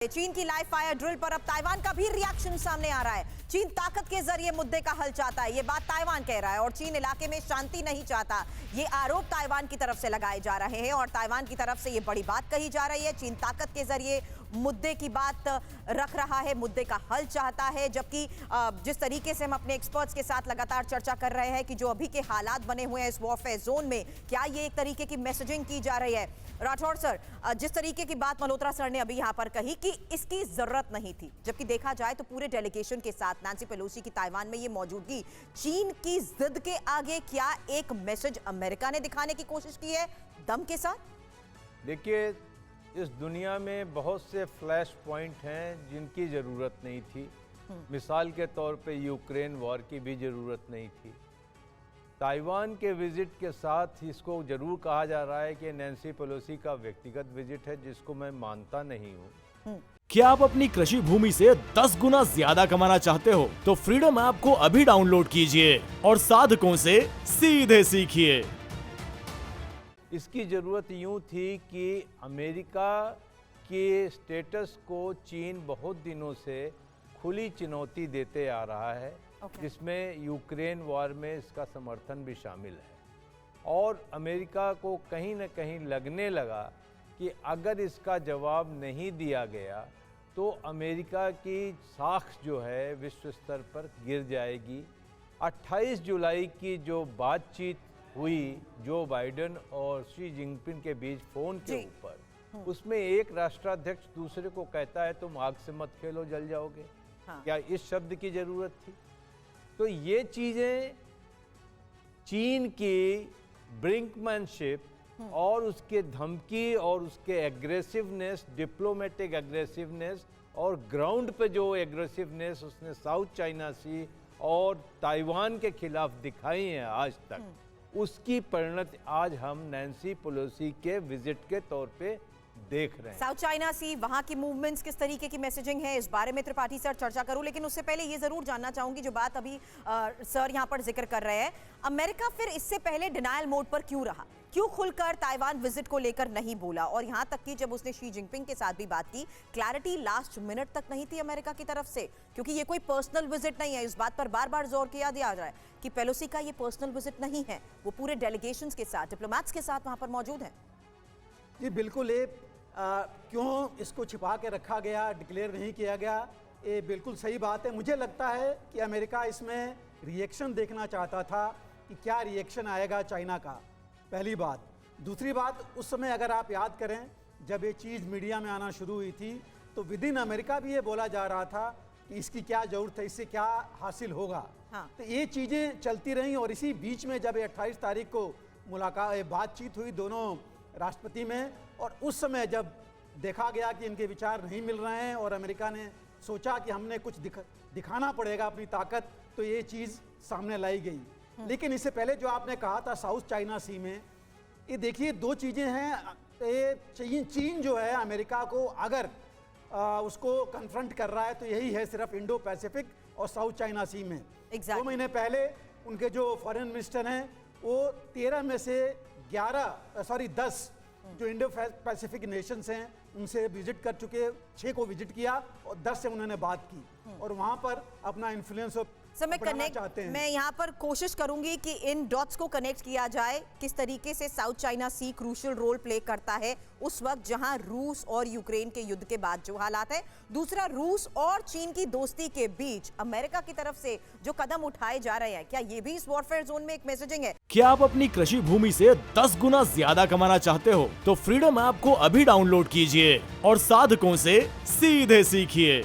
चीन की live fire drill पर अब ताइवान का भी रिएक्शन सामने आ रहा है। चीन ताकत के जरिए मुद्दे का हल चाहता है, ये बात ताइवान कह रहा है और चीन इलाके में शांति नहीं चाहता। ये आरोप ताइवान की तरफ से लगाए जा रहे हैं और ताइवान की तरफ से ये बड़ी बात कही जा रही है। चीन ताकत के जरिए मुद्दे की बात रख रहा है, मुद्दे का हल चाहता है, जबकि जिस तरीके से हम अपने एक्सपर्ट्स के साथ लगातार चर्चा कर रहे हैं कि जो अभी के हालात बने हुए हैं इस वॉरफेयर जोन में, क्या ये एक तरीके की मैसेजिंग की जा रही है? राठौड़ सर, जिस तरीके की बात मल्होत्रा सर ने अभी यहाँ पर कही कि इसकी जरूरत नहीं थी, जबकि देखा जाए तो पूरे डेलीगेशन के साथ नैंसी पेलोसी की ताइवान में ये मौजूदगी चीन की जिद के आगे क्या एक मैसेज अमेरिका ने दिखाने की कोशिश की है दम के साथ? देखिए, इस दुनिया में बहुत से फ्लैश पॉइंट हैं जिनकी ज़रूरत नहीं थी। मिसाल के तौर पे यूक्रेन वॉर की भी ज़रूरत नहीं थी। ताइवान के विजिट के साथ इसको ज़रूर कहा जा रहा है कि नैंसी पेलोसी का व्यक्तिगत विजिट है, जिसको मैं मानता नहीं हूँ। क्या आप अपनी कृषि भूमि से 10 गुना ज्यादा कमाना चाहते हो? तो फ्रीडम ऐप को अभी डाउनलोड कीजिए और साधकों से सीधे सीखिए। इसकी ज़रूरत यूँ थी कि अमेरिका के स्टेटस को चीन बहुत दिनों से खुली चुनौती देते आ रहा है, जिसमें यूक्रेन वॉर में इसका समर्थन भी शामिल है। और अमेरिका को कहीं न कहीं लगने लगा कि अगर इसका जवाब नहीं दिया गया तो अमेरिका की साख जो है विश्व स्तर पर गिर जाएगी। 28 जुलाई की जो बातचीत हुई जो बाइडेन और शी जिनपिंग के बीच फ़ोन के ऊपर, उसमें एक राष्ट्राध्यक्ष दूसरे को कहता है तुम आग से मत खेलो, जल जाओगे। क्या इस शब्द की ज़रूरत थी? तो ये चीज़ें चीन की ब्रिंकमैनशिप और उसके धमकी और उसके एग्रेसिवनेस, डिप्लोमेटिक एग्रेसिवनेस और ग्राउंड पे जो एग्रेसिवनेस उसने साउथ चाइना सी और ताइवान के खिलाफ दिखाई है आज तक, उसकी परिणति आज हम नैंसी पेलोसी के विजिट के तौर पे देख रहे हैं। साउथ चाइना सी, वहां की मूवमेंट्स, किस तरीके की मैसेजिंग है, इस बारे में त्रिपाठी सर चर्चा करूं, लेकिन उससे पहले ये जरूर जानना चाहूंगी जो बात अभी सर यहां पर जिक्र कर रहे हैं, अमेरिका फिर इससे पहले डिनायल मोड पर क्यों रहा? क्यों खुलकर ताइवान विजिट को लेकर नहीं बोला? और यहां तक कि जब उसने शी जिनपिंग के साथ भी बात की, क्लैरिटी लास्ट मिनट तक नहीं थी अमेरिका की तरफ से, क्योंकि ये कोई पर्सनल विजिट नहीं है। इस बात पर बार बार जोर किया दिया जा रहा है कि पेलोसी का ये पर्सनल विजिट नहीं है, वो पूरे डेलीगेशंस के साथ, डिप्लोमैट्स के साथ वहां पर मौजूद है। जी बिल्कुल, ये क्यों इसको छिपा के रखा गया, डिक्लेयर नहीं किया गया, ये बिल्कुल सही बात है। मुझे लगता है कि अमेरिका इसमें रिएक्शन देखना चाहता था कि क्या रिएक्शन आएगा चाइना का, पहली बात। दूसरी बात, उस समय अगर आप याद करें जब ये चीज़ मीडिया में आना शुरू हुई थी तो विद इन अमेरिका भी ये बोला जा रहा था कि इसकी क्या ज़रूरत है, इससे क्या हासिल होगा। तो ये चीज़ें चलती रहीं और इसी बीच में जब 28 तारीख को बातचीत हुई दोनों राष्ट्रपति में, और उस समय जब देखा गया कि इनके विचार नहीं मिल रहे हैं और अमेरिका ने सोचा कि हमने कुछ दिखाना पड़ेगा अपनी ताकत, तो ये चीज़ सामने लाई गई। लेकिन इससे पहले जो आपने कहा था साउथ चाइना सी में, ये देखिए दो चीज़ें हैं। ये चीन जो है अमेरिका को अगर उसको कन्फ्रंट कर रहा है तो यही है सिर्फ इंडो पैसिफिक और साउथ चाइना सी में। 2 महीने पहले उनके जो फॉरेन मिनिस्टर हैं वो 13 में से 10 जो इंडो पैसिफिक नेशंस हैं उनसे विजिट कर चुके, 6 को विजिट किया और 10 से उन्होंने बात की और वहां पर अपना इन्फ्लुएंस चाहते हैं। मैं यहाँ पर कोशिश करूंगी कि इन डॉट्स को कनेक्ट किया जाए, किस तरीके से साउथ चाइना सी क्रूशियल रोल प्ले करता है उस वक्त जहां रूस और यूक्रेन के युद्ध के बाद जो हालात है। दूसरा, रूस और चीन की दोस्ती के बीच अमेरिका की तरफ से जो कदम उठाए जा रहे हैं, क्या ये भी इस वॉरफेयर जोन में एक मैसेजिंग है? क्या आप अपनी कृषि भूमि से 10 गुना ज्यादा कमाना चाहते हो? तो फ्रीडम ऐप को अभी डाउनलोड कीजिए और साधकों से सीधे सीखिए।